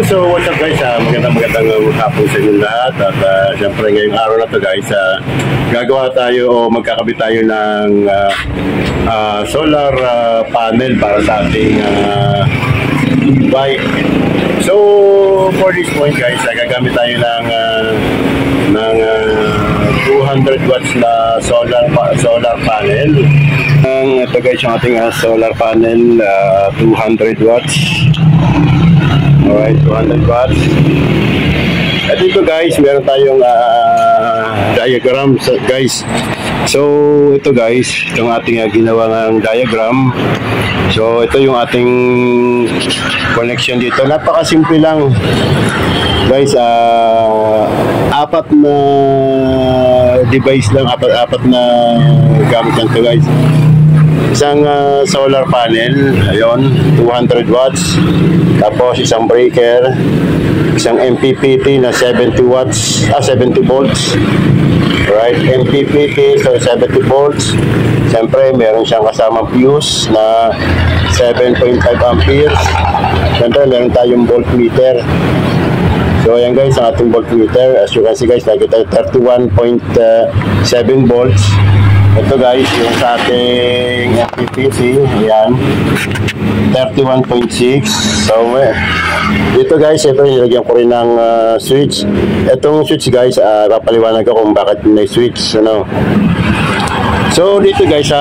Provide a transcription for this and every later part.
So what's up guys, magandang hapon sa inyo lahat. At syempre ngayong araw na to guys, gagawa tayo o magkakabit tayo ng solar panel para sa ating bike. So for this point guys, gagamit tayo ng 200 watts na solar panel. Ito guys yung ating solar panel, 200 watts. Alright, 200 watts. At dito guys, meron tayong diagram guys. So ito guys, itong ating ginawa ng diagram. So ito yung ating connection dito. Napakasimple lang guys. Apat na device lang, apat na gamit lang to guys. Isang solar panel, ayun, 200 watts. Tapos isang breaker, isang MPPT na 70 watts, 70 volts. Right, MPPT, so 70 volts. Siyempre, meron siyang kasamang fuse na 7.5 amperes. Siyempre, meron tayong voltmeter. So, ayan guys, ang ating voltmeter. As you can see guys, nakita 31.7 volts. Ito guys, yung sa ating MPPT, ayan, 31.6. So, dito guys, ito nilagyan ko rin ng switch. Itong switch guys, papaliwanag ko kung bakit may switch, ano. So, dito guys,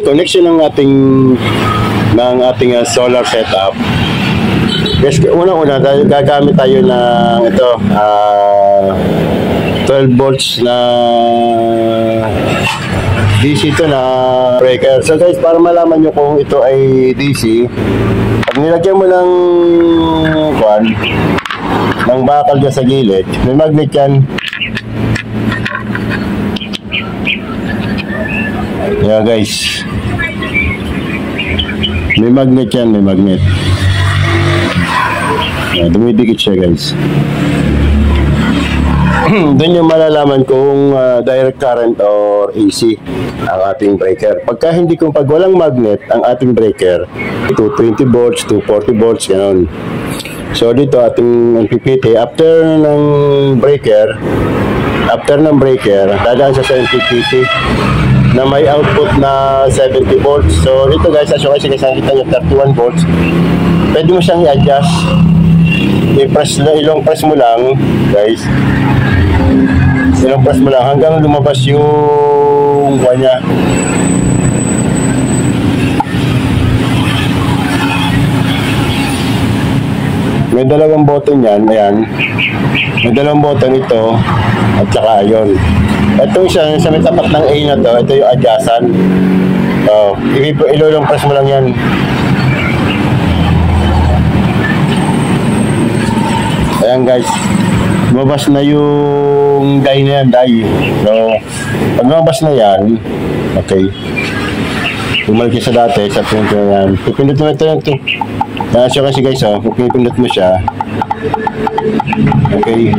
connection ng ating solar setup. Yes, una-una, gagamit tayo ng ito, 12 volts na DC ito na breaker. So guys, para malaman nyo kung ito ay DC, pag nilagyan mo ng bakal dyan sa gilid, may magnet yan. Yeah guys, may magnet yan, may magnet. Dumidikit siya guys. Doon yung malalaman kung direct current or AC ang ating breaker. Pag walang magnet ang ating breaker, 220 volts, 240 volts, gano'n. So dito ating MPPT, after ng breaker, dadaan siya sa MPPT na may output na 70 volts. So dito guys, as you can see, nakita nyo 31 volts. Pwede mo siyang i-adjust. Ilong press mo lang guys, hanggang lumabas yung kanya. May dalawang button yan, ayan. May dalawang button ito at saka yun. Ito isa sa may tapat ng A na to, ito yung adjustan. Ilong press mo lang yan. Ayan guys, lumabas na yung die na yan, die. So, pag lumabas na yan, okay, bumalik sa dati, sa punto na yan. Pipindot mo ito. Siya kasi guys, pipindot mo siya. Okay.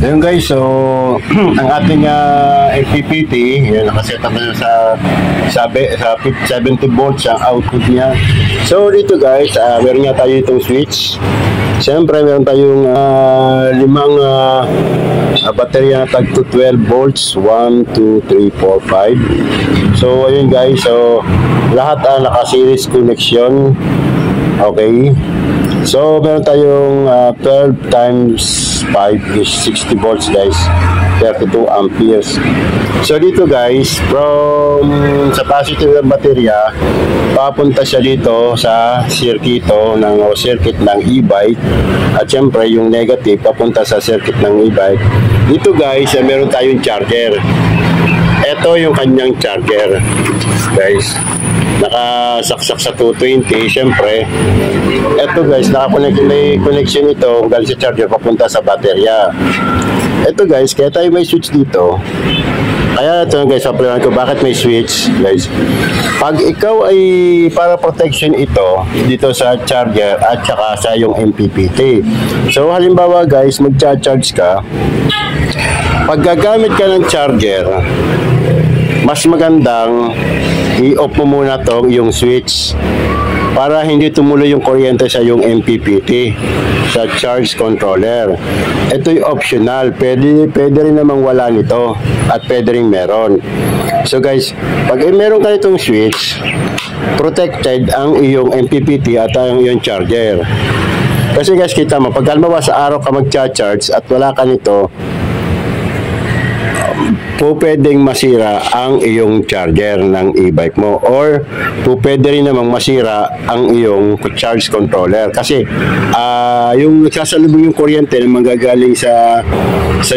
Ayun guys, so ang ating MPPT, yun, nakasetup na sa 70 volts ang output niya. So dito guys, meron nga tayo itong switch. Siyempre meron tayong limang baterya na tag to 12 volts, 1, 2, 3, 4, 5. So ayun guys, so lahat naka-series connection. Okay. So meron tayong 12 times 5 is 60 volts guys, 32 amperes. So dito guys, from sa positive ng baterya, papunta siya dito sa circuit ng e-bike. At syempre yung negative papunta sa circuit ng e-bike. Dito guys, meron tayong charger. Ito yung kanyang charger. guys. Nakasaksak sa 220, syempre. Ito guys, may connection ito galing sa charger papunta sa baterya. Ito guys, kaya tayo may switch dito. Kaya ito guys, applyan ko bakit may switch guys. Pag ikaw ay para protection ito dito sa charger at saka sa yung MPPT. So halimbawa guys, magcha-charge ka. Pag gagamit ka ng charger, mas magandang i-off mo muna to yung switch para hindi tumuloy yung kuryente sa yung MPPT, sa charge controller. Ito yung optional. Pwede rin namang wala nito at pwede rin meron. So guys, pag meron ka itong switch, protected ang iyong MPPT at ang iyong charger. Kasi guys, kita mo, pag halimbawa sa araw ka magcha-charge at wala ka nito, pwedeng masira ang iyong charger ng e-bike mo or pwede rin namang masira ang iyong charge controller kasi yung nagsasalubong yung kuryente na manggagaling sa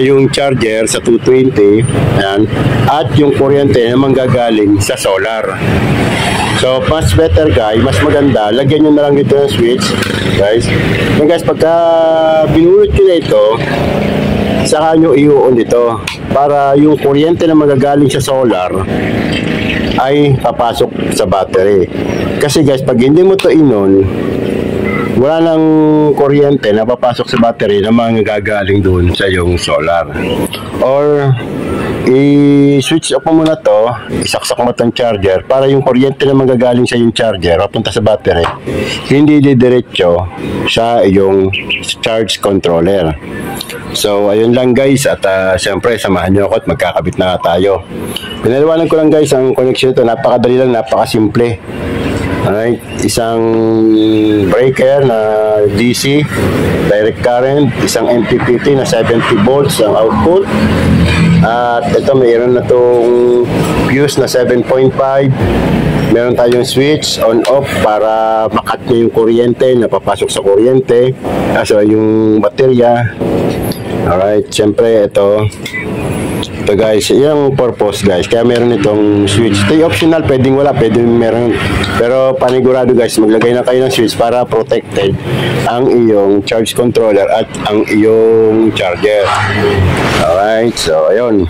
yung charger sa 220 yan, at yung kuryente na manggagaling sa solar. So much better guys, mas maganda lagyan nyo na lang dito ng switch guys. And guys, pagka binulot nyo na ito, saka nyo i-on dito para yung kuryente na magagaling sa solar ay papasok sa battery. Kasi guys, pag hindi mo to inon, wala nang kuryente na papasok sa battery na magagaling doon sa yung solar. Or i-switch off mo muna to, isaksak mo itong charger para yung kuryente na magagaling sa yung charger papunta sa battery hindi didiretso sa yung charge controller. So ayun lang guys, at siyempre samahan nyo ako at magkakabit na tayo. Pinaliwanag ko lang guys ang connection ito, napakadali lang, napakasimple. Alright, isang breaker na DC direct current, isang MPPT na 70 volts ang output, at ito mayroon na itong fuse na 7.5. Meron tayong switch on off para makat na yung kuryente na papasok sa kuryente, so yung baterya. Alright, siyempre ito guys, yung purpose guys, kaya meron itong switch. Ito yung optional, pwedeng wala, pwedeng meron, pero panigurado guys, maglagay na kayo ng switch para protected ang iyong charge controller at ang iyong charger. Alright, so ayun.